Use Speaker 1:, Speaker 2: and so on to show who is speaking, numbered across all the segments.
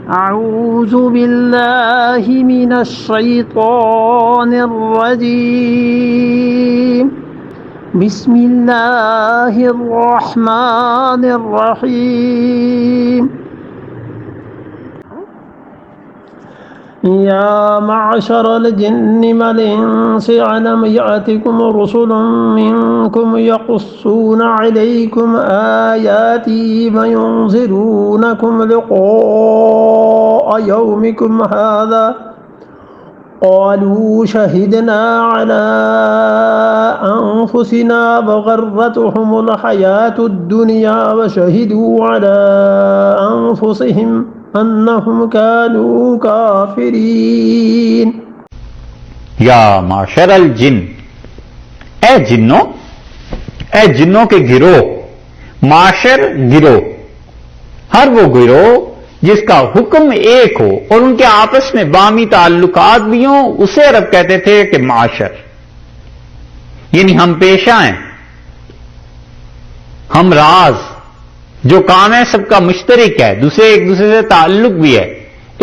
Speaker 1: أعوذ بالله من الشيطان الرجيم بسم الله الرحمن الرحيم يا معشر الجن والإنس ألم يأتكم رسل منكم يقصون عليكم آياتي وينذرونكم لقاء يومكم هذا قالوا شهدنا على أنفسنا وغرتهم الحياة الدنيا وشهدوا على أنفسهم انہم کانوا کافرین
Speaker 2: یا معشر الجن، اے جنوں کے گروہ، معاشر گروہ، ہر وہ گروہ جس کا حکم ایک ہو اور ان کے آپس میں باہمی تعلقات بھی ہوں، اسے عرب کہتے تھے کہ معاشر، یعنی ہم پیشہ ہیں، ہم راز، جو کام ہے سب کا مشترک ہے، ایک دوسرے سے تعلق بھی ہے،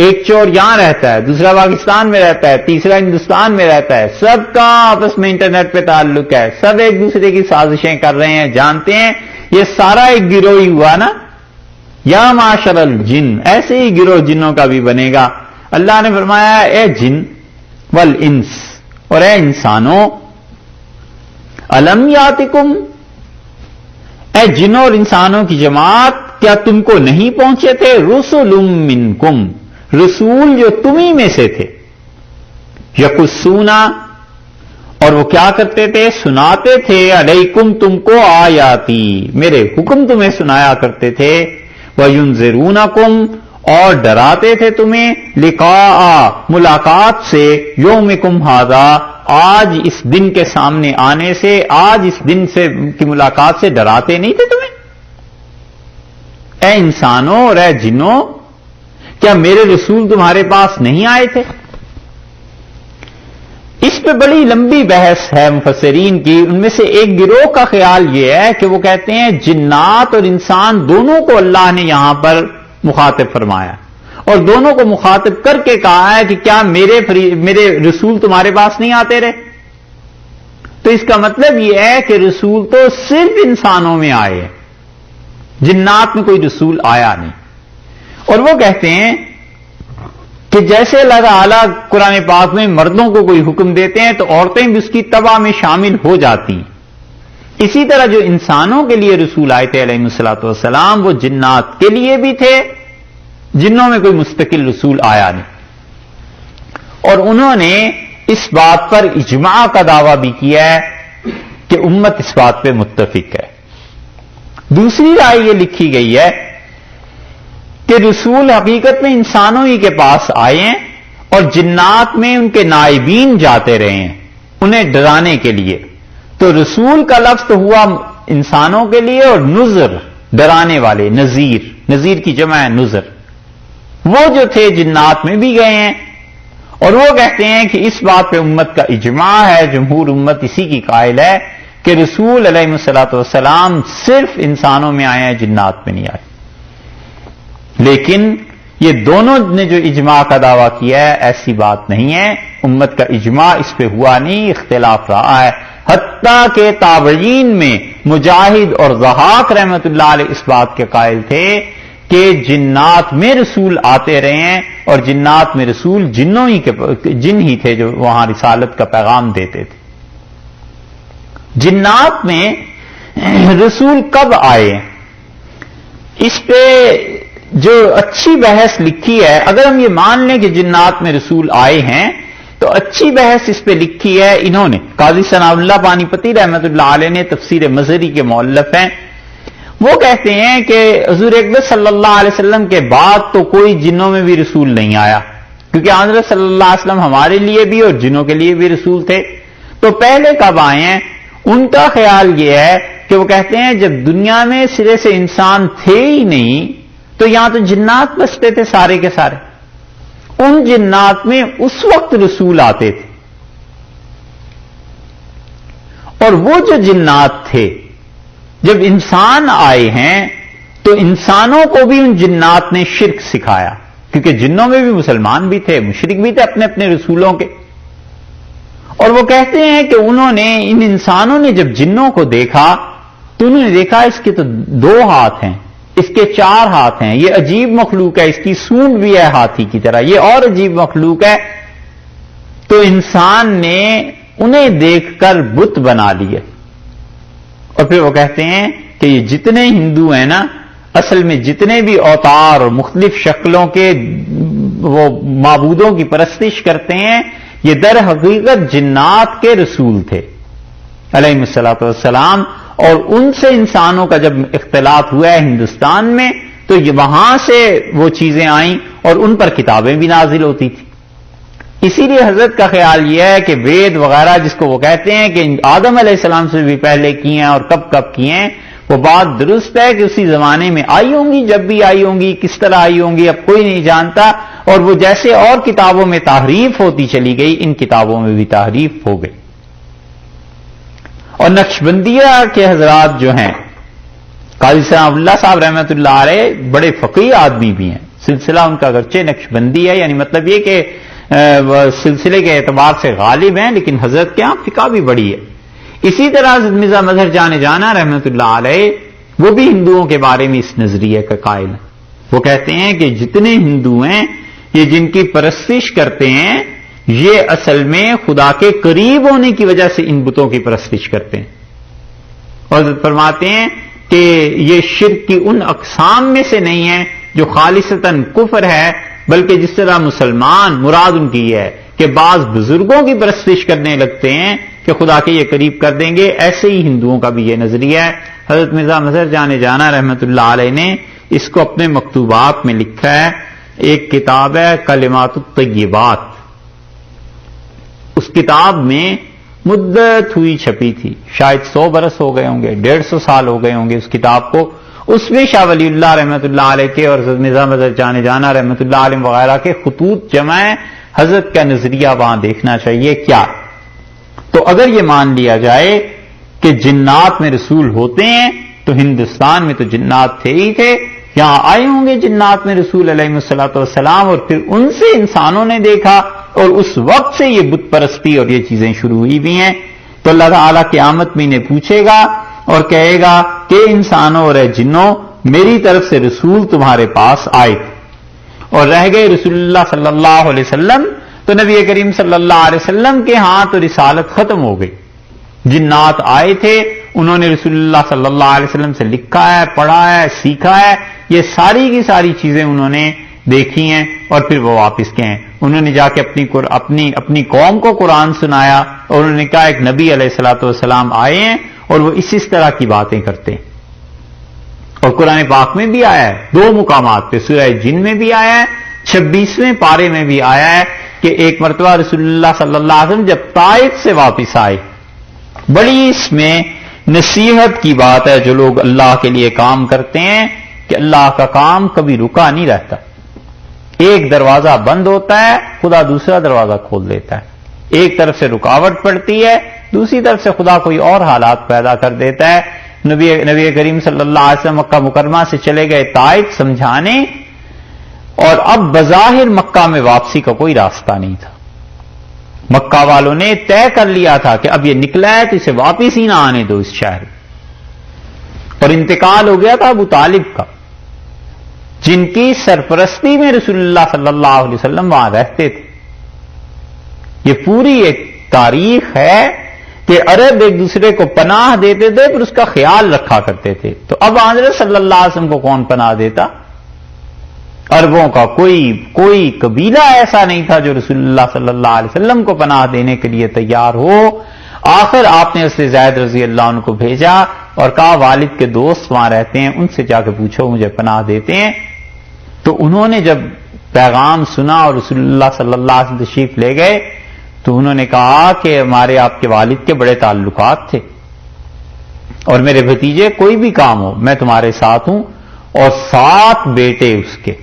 Speaker 2: ایک چور یہاں رہتا ہے، دوسرا پاکستان میں رہتا ہے، تیسرا ہندوستان میں رہتا ہے، سب کا آپس میں انٹرنیٹ پہ تعلق ہے، سب ایک دوسرے کی سازشیں کر رہے ہیں، جانتے ہیں، یہ سارا ایک گروہ ہی ہوا نا. یا معاشر الجن، ایسے ہی گروہ جنوں کا بھی بنے گا. اللہ نے فرمایا اے جن والانس، اور اے انسانوں، الم یاتکم، اے جنوں اور انسانوں کی جماعت، کیا تم کو نہیں پہنچے تھے رسل منکم، رسول جو تمہیں میں سے تھے، یقصونا، اور وہ کیا کرتے تھے، سناتے تھے، علیکم تم کو آیاتی، میرے حکم تمہیں سنایا کرتے تھے، وینذرونکم، اور ڈراتے تھے تمہیں، لقاء، ملاقات سے، یومکم ھذا، آج اس دن کے سامنے آنے سے، آج اس دن سے کی ملاقات سے ڈراتے نہیں تھے تمہیں. اے انسانوں اور اے جنوں، کیا میرے رسول تمہارے پاس نہیں آئے تھے؟ اس پہ بڑی لمبی بحث ہے مفسرین کی. ان میں سے ایک گروہ کا خیال یہ ہے کہ وہ کہتے ہیں جنات اور انسان دونوں کو اللہ نے یہاں پر مخاطب فرمایا، اور دونوں کو مخاطب کر کے کہا ہے کہ کیا میرے رسول تمہارے پاس نہیں آتے رہے؟ تو اس کا مطلب یہ ہے کہ رسول تو صرف انسانوں میں آئے ہیں، جنات میں کوئی رسول آیا نہیں. اور وہ کہتے ہیں کہ جیسے اللہ تعالیٰ قرآن پاک میں مردوں کو کوئی حکم دیتے ہیں تو عورتیں بھی اس کی تبع میں شامل ہو جاتی ہیں، اسی طرح جو انسانوں کے لیے رسول آئے تھے علیہ الصلوۃ والسلام، وہ جنات کے لیے بھی تھے، جنوں میں کوئی مستقل رسول آیا نہیں. اور انہوں نے اس بات پر اجماع کا دعویٰ بھی کیا ہے کہ امت اس بات پہ متفق ہے. دوسری رائے یہ لکھی گئی ہے کہ رسول حقیقت میں انسانوں ہی کے پاس آئے ہیں اور جنات میں ان کے نائبین جاتے رہے ہیں انہیں ڈرانے کے لیے. تو رسول کا لفظ تو ہوا انسانوں کے لیے، اور نذر، ڈرانے والے، نذیر کی جمع ہے نذر، وہ جو تھے جنات میں بھی گئے ہیں. اور وہ کہتے ہیں کہ اس بات پہ امت کا اجماع ہے، جمہور امت اسی کی قائل ہے کہ رسول علیہ الصلوۃ والسلام صرف انسانوں میں آئے ہیں، جنات میں نہیں آئے. لیکن یہ دونوں نے جو اجماع کا دعویٰ کیا ہے ایسی بات نہیں ہے، امت کا اجماع اس پہ ہوا نہیں، اختلاف رہا ہے. حتیٰ کہ تابعین میں مجاہد اور ضحاک رحمت اللہ علیہ اس بات کے قائل تھے کہ جنات میں رسول آتے رہے ہیں، اور جنات میں رسول جن ہی تھے جو وہاں رسالت کا پیغام دیتے تھے. جنات میں رسول کب آئے، اس پہ جو اچھی بحث لکھی ہے، اگر ہم یہ مان لیں کہ جنات میں رسول آئے ہیں تو اچھی بحث اس پہ لکھی ہے انہوں نے، قاضی ثناء اللہ پانی پتی رحمت اللہ علیہ نے، تفسیر مظہری کے مؤلف ہیں. وہ کہتے ہیں کہ حضور اکبر صلی اللہ علیہ وسلم کے بعد تو کوئی جنوں میں بھی رسول نہیں آیا، کیونکہ حضرت صلی اللہ علیہ وسلم ہمارے لیے بھی اور جنوں کے لیے بھی رسول تھے. تو پہلے کب آئے ہیں؟ ان کا خیال یہ ہے کہ وہ کہتے ہیں جب دنیا میں سرے سے انسان تھے ہی نہیں تو یہاں تو جنات بستے تھے سارے کے سارے، ان جنات میں اس وقت رسول آتے تھے. اور وہ جو جنات تھے جب انسان آئے ہیں تو انسانوں کو بھی ان جنات نے شرک سکھایا کیونکہ جنوں میں بھی مسلمان بھی تھے، مشرک بھی تھے اپنے اپنے رسولوں کے. اور وہ کہتے ہیں کہ انہوں نے، ان انسانوں نے جب جنوں کو دیکھا تو انہوں نے دیکھا اس کے تو 2 ہاتھ ہیں، اس کے 4 ہاتھ ہیں، یہ عجیب مخلوق ہے، اس کی سونڈ بھی ہے ہاتھی کی طرح، یہ اور عجیب مخلوق ہے. تو انسان نے انہیں دیکھ کر بت بنا لیے. اور پھر وہ کہتے ہیں کہ یہ جتنے ہندو ہیں نا، اصل میں جتنے بھی اوتار اور مختلف شکلوں کے وہ معبودوں کی پرستش کرتے ہیں، یہ در حقیقت جنات کے رسول تھے علیہ الصلوۃ والسلام. اور ان سے انسانوں کا جب اختلاط ہوا ہے ہندوستان میں تو یہ وہاں سے وہ چیزیں آئیں اور ان پر کتابیں بھی نازل ہوتی تھیں. اسی لیے حضرت کا خیال یہ ہے کہ وید وغیرہ جس کو وہ کہتے ہیں کہ آدم علیہ السلام سے بھی پہلے کیے ہیں اور کب کب کیے ہیں، وہ بات درست ہے کہ اسی زمانے میں آئی ہوں گی، جب بھی آئی ہوں گی، کس طرح آئی ہوں گی اب کوئی نہیں جانتا. اور وہ جیسے اور کتابوں میں تحریف ہوتی چلی گئی، ان کتابوں میں بھی تحریف ہو گئی. اور نقشبندیہ کے حضرات جو ہیں، قاضی ثناء اللہ صاحب رحمۃ اللہ علیہ بڑے فقیہ آدمی بھی ہیں. سلسلہ ان کا اگرچہ نقشبندی ہے، یعنی مطلب یہ کہ سلسلے کے اعتبار سے غالب ہیں، لیکن حضرت کے ہاں فقہ بھی بڑی ہے. اسی طرح حضرت مرزا مظہر جان جانا رحمۃ اللہ علیہ وہ بھی ہندوؤں کے بارے میں اس نظریے کا قائل ہیں. وہ کہتے ہیں کہ جتنے ہندو ہیں یہ جن کی پرستش کرتے ہیں، یہ اصل میں خدا کے قریب ہونے کی وجہ سے ان بتوں کی پرستش کرتے ہیں. اور حضرت فرماتے ہیں کہ یہ شرک کی ان اقسام میں سے نہیں ہے جو خالصتاً کفر ہے، بلکہ جس طرح مسلمان مراد ان کی ہے کہ بعض بزرگوں کی پرستش کرنے لگتے ہیں کہ خدا کے یہ قریب کر دیں گے، ایسے ہی ہندوؤں کا بھی یہ نظریہ ہے. حضرت مرزا مظہر جان جانا رحمۃ اللہ علیہ نے اس کو اپنے مکتوبات میں لکھا ہے. ایک کتاب ہے کلمات الطیبات، اس کتاب میں مدت ہوئی چھپی تھی، شاید 100 برس ہو گئے ہوں گے، 150 سال ہو گئے ہوں گے اس کتاب کو. اس میں شاہ ولی اللہ رحمۃ اللہ علیہ کے اور حضرت مرزا مظہر جان جانا رحمۃ اللہ علیہ وغیرہ کے خطوط جمع ہیں. حضرت کا نظریہ وہاں دیکھنا چاہیے کیا. تو اگر یہ مان لیا جائے کہ جنات میں رسول ہوتے ہیں تو ہندوستان میں تو جنات تھے ہی تھے، یہاں آئے ہوں گے جنات میں رسول علیہ الصلوۃ والسلام، اور پھر ان سے انسانوں نے دیکھا اور اس وقت سے یہ بت پرستی اور یہ چیزیں شروع ہوئی بھی ہیں. تو اللہ تعالیٰ قیامت میں انہیں پوچھے گا اور کہے گا کہ انسانوں اور جنوں میری طرف سے رسول تمہارے پاس آئے اور رہ گئے رسول اللہ صلی اللہ علیہ وسلم. تو نبی کریم صلی اللہ علیہ وسلم کے ہاں تو رسالت ختم ہو گئی. جنات آئے تھے، انہوں نے رسول اللہ صلی اللہ علیہ وسلم سے لکھا ہے، پڑھا ہے، سیکھا ہے، یہ ساری کی ساری چیزیں انہوں نے دیکھی ہیں اور پھر وہ واپس گئے ہیں. انہوں نے جا کے اپنی قوم کو قرآن سنایا اور انہوں نے کہا ایک نبی علیہ الصلوۃ والسلام آئے ہیں اور وہ اس طرح کی باتیں کرتے ہیں. اور قرآن پاک میں بھی آیا ہے 2 مقامات پہ، سورہ جن میں بھی آیا ہے، 26ویں پارے میں بھی آیا ہے کہ ایک مرتبہ رسول اللہ صلی اللہ علیہ وسلم جب طائف سے واپس آئے. بڑی اس میں نصیحت کی بات ہے جو لوگ اللہ کے لیے کام کرتے ہیں کہ اللہ کا کام کبھی رکا نہیں رہتا. ایک دروازہ بند ہوتا ہے، خدا دوسرا دروازہ کھول دیتا ہے. ایک طرف سے رکاوٹ پڑتی ہے، دوسری طرف سے خدا کوئی اور حالات پیدا کر دیتا ہے. نبی کریم صلی اللہ علیہ وسلم مکہ مکرمہ سے چلے گئے طائف سمجھانے، اور اب بظاہر مکہ میں واپسی کا کوئی راستہ نہیں تھا. مکہ والوں نے طے کر لیا تھا کہ اب یہ نکلا ہے تو اسے واپس ہی نہ آنے دو اس شہر میں. اور انتقال ہو گیا تھا ابو طالب کا، جن کی سرپرستی میں رسول اللہ صلی اللہ علیہ وسلم وہاں رہتے تھے. یہ پوری ایک تاریخ ہے کہ عرب ایک دوسرے کو پناہ دیتے تھے پھر اس کا خیال رکھا کرتے تھے. تو اب حضرت صلی اللہ علیہ وسلم کو کون پناہ دیتا؟ عربوں کا کوئی قبیلہ ایسا نہیں تھا جو رسول اللہ صلی اللہ علیہ وسلم کو پناہ دینے کے لیے تیار ہو. آخر آپ نے اس زید رضی اللہ عنہ کو بھیجا اور کہا والد کے دوست وہاں رہتے ہیں، ان سے جا کے پوچھو مجھے پناہ دیتے ہیں. تو انہوں نے جب پیغام سنا اور رسول اللہ صلی اللہ علیہ وسلم تشریف لے گئے تو انہوں نے کہا کہ ہمارے آپ کے والد کے بڑے تعلقات تھے اور میرے بھتیجے کوئی بھی کام ہو میں تمہارے ساتھ ہوں. اور 7 بیٹے اس کے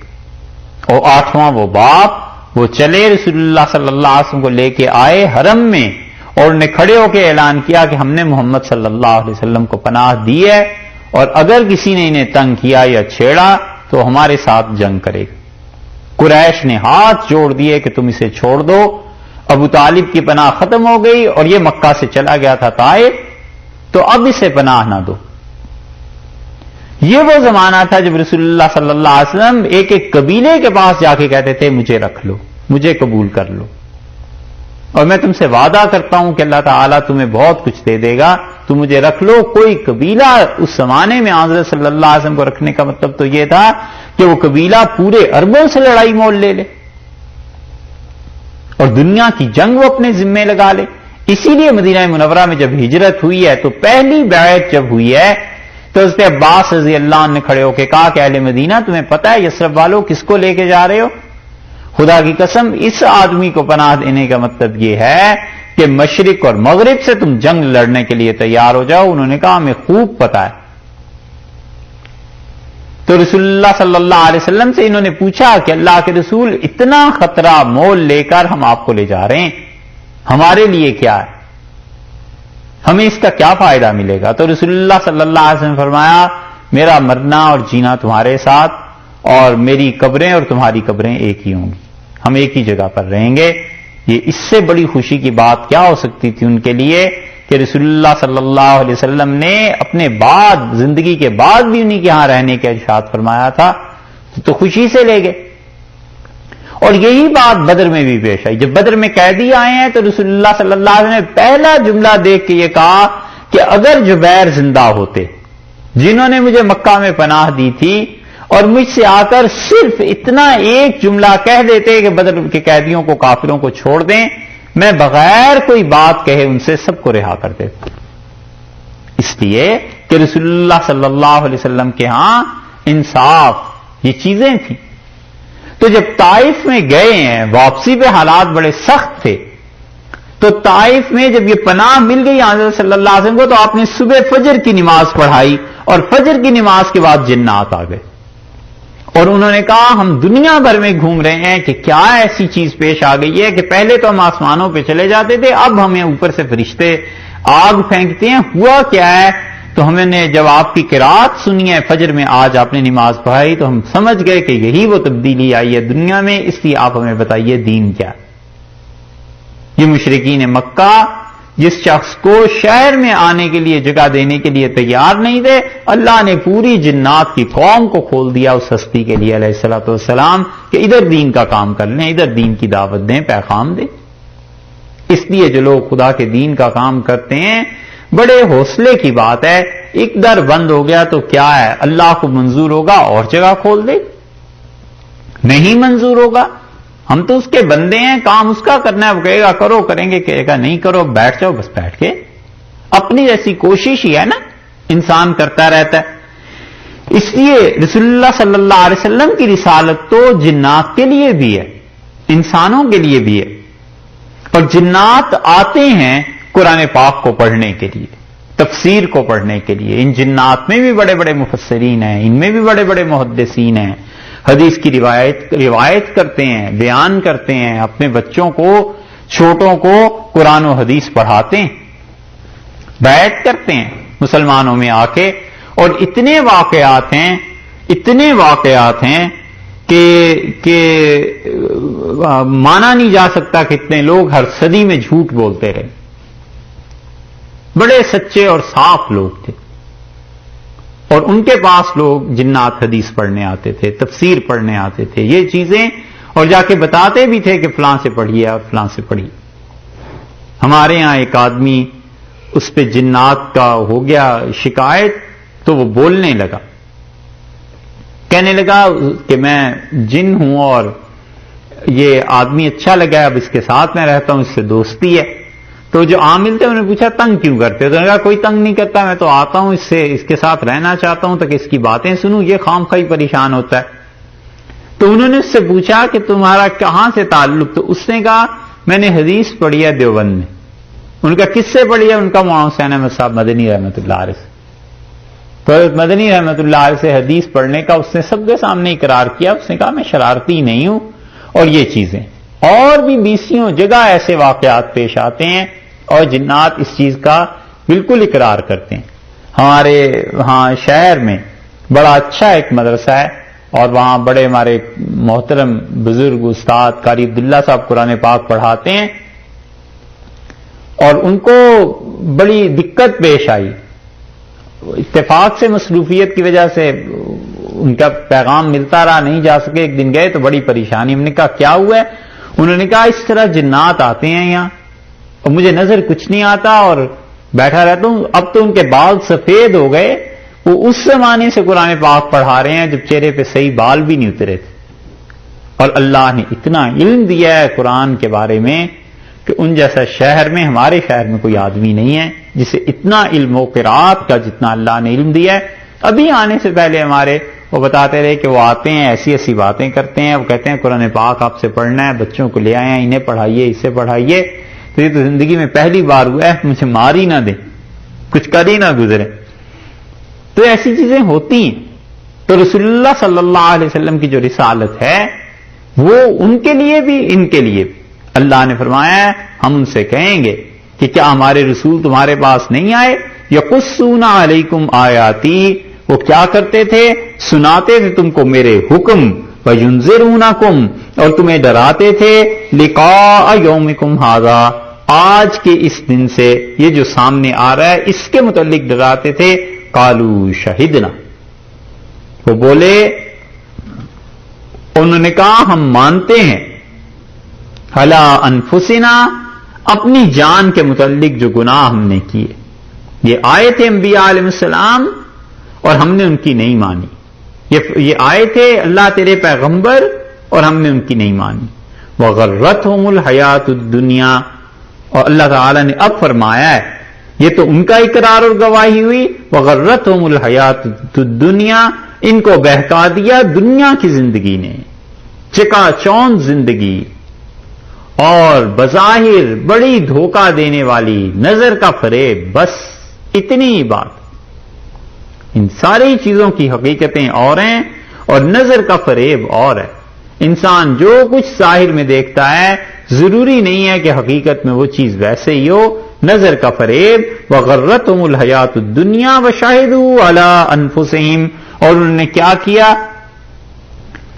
Speaker 2: اور 8واں وہ باپ، وہ چلے رسول اللہ صلی اللہ علیہ وسلم کو لے کے آئے حرم میں اور انہیں کھڑے ہو کے اعلان کیا کہ ہم نے محمد صلی اللہ علیہ وسلم کو پناہ دی ہے اور اگر کسی نے انہیں تنگ کیا یا چھیڑا تو ہمارے ساتھ جنگ کرے گا. قریش نے ہاتھ جوڑ دیے کہ تم اسے چھوڑ دو. ابو طالب کی پناہ ختم ہو گئی اور یہ مکہ سے چلا گیا تھا طائف، تو اب اسے پناہ نہ دو. یہ وہ زمانہ تھا جب رسول اللہ صلی اللہ علیہ وسلم ایک ایک قبیلے کے پاس جا کے کہتے تھے مجھے رکھ لو، مجھے قبول کر لو، اور میں تم سے وعدہ کرتا ہوں کہ اللہ تعالیٰ تمہیں بہت کچھ دے دے گا، تم مجھے رکھ لو. کوئی قبیلہ اس زمانے میں حضرت صلی اللہ علیہ وسلم کو رکھنے کا مطلب تو یہ تھا کہ وہ قبیلہ پورے اربوں سے لڑائی مول لے لے اور دنیا کی جنگ وہ اپنے ذمے لگا لے. اسی لیے مدینہ منورہ میں جب ہجرت ہوئی ہے تو پہلی بیعت جب ہوئی ہے تو حضرت عباس رضی اللہ عنہ نے کھڑے ہو کے کہا کہ اہل مدینہ تمہیں پتہ ہے یثرب والوں کس کو لے کے جا رہے ہو؟ خدا کی قسم اس آدمی کو پناہ دینے کا مطلب یہ ہے کہ مشرق اور مغرب سے تم جنگ لڑنے کے لیے تیار ہو جاؤ. انہوں نے کہا ہمیں خوب پتہ ہے. تو رسول اللہ صلی اللہ علیہ وسلم سے انہوں نے پوچھا کہ اللہ کے رسول اتنا خطرہ مول لے کر ہم آپ کو لے جا رہے ہیں، ہمارے لیے کیا ہے، ہمیں اس کا کیا فائدہ ملے گا؟ تو رسول اللہ صلی اللہ علیہ وسلم نے فرمایا میرا مرنا اور جینا تمہارے ساتھ، اور میری قبریں اور تمہاری قبریں ایک ہی ہوں گی، ہم ایک ہی جگہ پر رہیں گے. یہ اس سے بڑی خوشی کی بات کیا ہو سکتی تھی ان کے لیے کہ رسول اللہ صلی اللہ علیہ وسلم نے اپنے بعد زندگی کے بعد بھی انہی کے ہاں رہنے کا ارشاد فرمایا تھا، تو خوشی سے لے گئے. اور یہی بات بدر میں بھی پیش آئی. جب بدر میں قیدی آئے ہیں تو رسول اللہ صلی اللہ علیہ وسلم نے پہلا جملہ دیکھ کے یہ کہا کہ اگر جبیر زندہ ہوتے جنہوں نے مجھے مکہ میں پناہ دی تھی اور مجھ سے آ کر صرف اتنا ایک جملہ کہہ دیتے کہ بدر کے قیدیوں کو کافروں کو چھوڑ دیں، میں بغیر کوئی بات کہے ان سے سب کو رہا کر دیتا. اس لیے کہ رسول اللہ صلی اللہ علیہ وسلم کے ہاں انصاف یہ چیزیں تھیں. تو جب طائف میں گئے ہیں واپسی پہ حالات بڑے سخت تھے، تو طائف میں جب یہ پناہ مل گئی حضرت صلی اللہ علیہ وسلم کو تو آپ نے صبح فجر کی نماز پڑھائی اور فجر کی نماز کے بعد جنات آ گئے اور انہوں نے کہا ہم دنیا بھر میں گھوم رہے ہیں کہ کیا ایسی چیز پیش آ گئی ہے کہ پہلے تو ہم آسمانوں پہ چلے جاتے تھے، اب ہمیں اوپر سے فرشتے آگ پھینکتے ہیں، ہوا کیا ہے؟ تو ہم نے جب آپ کی قرات سنی ہے فجر میں آج آپ نے نماز پڑھائی تو ہم سمجھ گئے کہ یہی وہ تبدیلی آئی ہے دنیا میں، اس لیے آپ ہمیں بتائیے دین کیا ہے. یہ مشرکین مکہ جس شخص کو شہر میں آنے کے لیے جگہ دینے کے لیے تیار نہیں تھے، اللہ نے پوری جنات کی قوم کو کھول دیا اس ہستی کے لیے علیہ الصلوۃ والسلام کہ ادھر دین کا کام کر لیں، ادھر دین کی دعوت دیں، پیغام دیں. اس لیے جو لوگ خدا کے دین کا کام کرتے ہیں بڑے حوصلے کی بات ہے. ایک در بند ہو گیا تو کیا ہے، اللہ کو منظور ہوگا اور جگہ کھول دے، نہیں منظور ہوگا ہم تو اس کے بندے ہیں، کام اس کا کرنا ہے، وہ کہے گا کرو کریں گے، کہے گا نہیں کرو بیٹھ جاؤ بس بیٹھ کے. اپنی جیسی کوشش ہی ہے نا انسان کرتا رہتا ہے. اس لیے رسول اللہ صلی اللہ علیہ وسلم کی رسالت تو جنات کے لیے بھی ہے، انسانوں کے لیے بھی ہے. اور جنات آتے ہیں قرآن پاک کو پڑھنے کے لیے، تفسیر کو پڑھنے کے لیے. ان جنات میں بھی بڑے بڑے مفسرین ہیں، ان میں بھی بڑے بڑے محدثین ہیں، حدیث کی روایت کرتے ہیں، بیان کرتے ہیں، اپنے بچوں کو چھوٹوں کو قرآن و حدیث پڑھاتے ہیں، بیعت کرتے ہیں مسلمانوں میں آ کے. اور اتنے واقعات ہیں کہ مانا نہیں جا سکتا کہ اتنے لوگ ہر صدی میں جھوٹ بولتے رہے. بڑے سچے اور صاف لوگ تھے اور ان کے پاس لوگ جنات حدیث پڑھنے آتے تھے، تفسیر پڑھنے آتے تھے، یہ چیزیں، اور جا کے بتاتے بھی تھے کہ فلاں سے پڑھیے اور فلاں سے پڑھیے. ہمارے ہاں ایک آدمی اس پہ جنات کا ہو گیا شکایت تو وہ بولنے لگا، کہنے لگا کہ میں جن ہوں اور یہ آدمی اچھا لگا ہے، اب اس کے ساتھ میں رہتا ہوں، اس سے دوستی ہے. تو جو عامل تھے انہوں نے پوچھا تنگ کیوں کرتے ہو؟ تو انہوں نے کہا کوئی تنگ نہیں کرتا، میں تو آتا ہوں اس کے ساتھ رہنا چاہتا ہوں تاکہ اس کی باتیں سنوں، یہ خام خواہ پریشان ہوتا ہے. تو انہوں نے اس سے پوچھا کہ تمہارا کہاں سے تعلق؟ تو اس نے کہا میں نے حدیث پڑھی ہے دیوبند میں. ان کا کس سے پڑھی ہے؟ ان کا مولانا حسین احمد صاحب مدنی رحمۃ اللہ علیہ سے. تو مدنی رحمۃ اللہ علیہ سے حدیث پڑھنے کا اس نے سب کے سامنے اقرار کیا. اس نے کہا میں شرارتی نہیں ہوں. اور یہ چیزیں اور بھی بیسیوں جگہ ایسے واقعات پیش آتے ہیں اور جنات اس چیز کا بالکل اقرار کرتے ہیں. ہمارے ہاں شہر میں بڑا اچھا ایک مدرسہ ہے، اور وہاں بڑے ہمارے محترم بزرگ استاد قاری عبداللہ صاحب قرآن پاک پڑھاتے ہیں، اور ان کو بڑی دقت پیش آئی، اتفاق سے مصروفیت کی وجہ سے ان کا پیغام ملتا رہا، نہیں جا سکے۔ ایک دن گئے تو بڑی پریشانی، ہم نے کہا کیا ہوا ہے؟ انہوں نے کہا اس طرح جنات آتے ہیں یہاں اور مجھے نظر کچھ نہیں آتا اور بیٹھا رہتا ہوں۔ اب تو ان کے بال سفید ہو گئے، وہ اس زمانے سے قرآن پاک پڑھا رہے ہیں جب چہرے پہ صحیح بال بھی نہیں اترے تھے، اور اللہ نے اتنا علم دیا ہے قرآن کے بارے میں کہ ان جیسا شہر میں، ہمارے شہر میں کوئی آدمی نہیں ہے جسے اتنا علم و قرات کا جتنا اللہ نے علم دیا ہے۔ ابھی آنے سے پہلے ہمارے وہ بتاتے رہے کہ وہ آتے ہیں ایسی ایسی باتیں کرتے ہیں، وہ کہتے ہیں قرآن پاک آپ سے پڑھنا ہے، بچوں کو لے آئے ہیں، انہیں پڑھائیے، اسے پڑھائیے، تو یہ تو زندگی میں پہلی بار ہوا ہے، مجھے مار ہی نہ دیں، کچھ کر ہی نہ گزرے۔ تو ایسی چیزیں ہوتی ہیں۔ تو رسول اللہ صلی اللہ علیہ وسلم کی جو رسالت ہے وہ ان کے لیے بھی ان کے لیے بھی، اللہ نے فرمایا ہے ہم ان سے کہیں گے کہ کیا ہمارے رسول تمہارے پاس نہیں آئے؟ یقصون علیکم آیاتی، وہ کیا کرتے تھے؟ سناتے تھے تم کو میرے حکم، وینذرونکم، اور تمہیں ڈراتے تھے، لقاء یومکم ھذا، آج کے اس دن سے، یہ جو سامنے آ رہا ہے اس کے متعلق ڈراتے تھے۔ قالوا شہدنا، وہ بولے، انہوں نے کہا ہم مانتے ہیں، علی انفسنا، اپنی جان کے متعلق جو گناہ ہم نے کیے۔ یہ آئے تھے انبیاء علیہ السلام اور ہم نے ان کی نہیں مانی، یہ آئے تھے اللہ تیرے پیغمبر اور ہم نے ان کی نہیں مانی۔ وغرتہم الحیات الدنیا، اور اللہ تعالی نے اب فرمایا ہے، یہ تو ان کا اقرار اور گواہی ہوئی، وغرتہم الحیات الدنیا، ان کو بہکا دیا دنیا کی زندگی نے، چکا چوند زندگی، اور بظاہر بڑی دھوکہ دینے والی نظر کا فریب، بس اتنی ہی بات۔ ان ساری چیزوں کی حقیقتیں اور ہیں اور نظر کا فریب اور ہے۔ انسان جو کچھ ظاہر میں دیکھتا ہے ضروری نہیں ہے کہ حقیقت میں وہ چیز ویسے ہی ہو، نظر کا فریب۔ وغرتہم الحیات الدنیا وشہدوا علی انفسہم، اور انہوں نے کیا کیا؟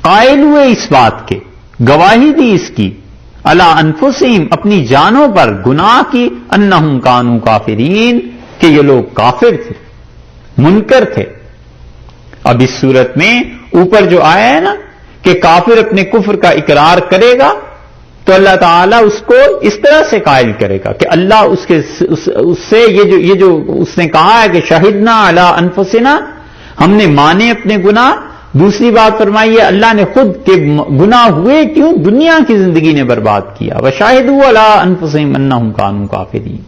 Speaker 2: قائل ہوئے اس بات کے، گواہی دی اس کی، علی انفسہم، اپنی جانوں پر گناہ کی، انہم کانوا کافرین، کہ یہ لوگ کافر تھے، منکر تھے۔ اب اس صورت میں اوپر جو آیا ہے نا کہ کافر اپنے کفر کا اقرار کرے گا تو اللہ تعالیٰ اس کو اس طرح سے قائل کرے گا کہ اللہ اس سے یہ جو اس نے کہا ہے کہ شہدنا علی انفسنا، ہم نے مانے اپنے گناہ۔ دوسری بات فرمائی ہے اللہ نے خود کہ گناہ ہوئے کیوں؟ دنیا کی زندگی نے برباد کیا۔ وشہدوا علی انفسہم انہم کانوا کافرین،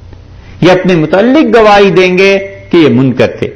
Speaker 2: یہ اپنے متعلق گواہی دیں گے کہ یہ منکر تھے۔